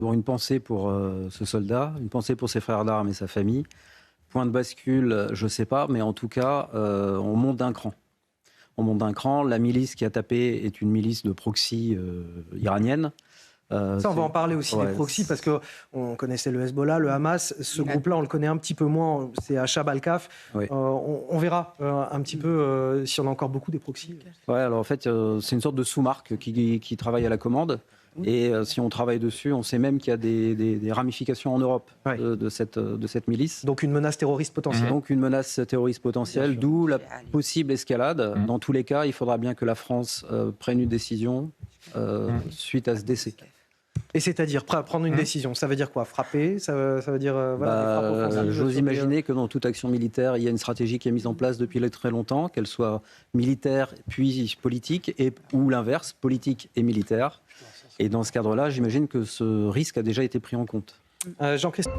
Bon, une pensée pour ce soldat, une pensée pour ses frères d'armes et sa famille. Point de bascule, je ne sais pas, mais en tout cas, on monte d'un cran. On monte d'un cran. La milice qui a tapé est une milice de proxy iranienne. Ça, on va en parler aussi des proxys, parce qu'on connaissait le Hezbollah, le Hamas. Ce groupe-là, on le connaît un petit peu moins. C'est à Shab al-Kaf. Oui. On verra un petit peu si on a encore beaucoup des proxys. Ouais, alors en fait, c'est une sorte de sous-marque qui travaille à la commande. Et si on travaille dessus, on sait même qu'il y a des ramifications en Europe de cette milice. Donc une menace terroriste potentielle. Donc une menace terroriste potentielle, d'où la possible escalade. Dans tous les cas, il faudra bien que la France prenne une décision suite à ce décès. Et c'est-à-dire prendre une décision, ça veut dire quoi? Frapper? Ça veut dire j'ose imaginer que dans toute action militaire, il y a une stratégie qui est mise en place depuis très longtemps, qu'elle soit militaire puis politique, ou l'inverse, politique et militaire. Et dans ce cadre-là, j'imagine que ce risque a déjà été pris en compte. Jean-Christophe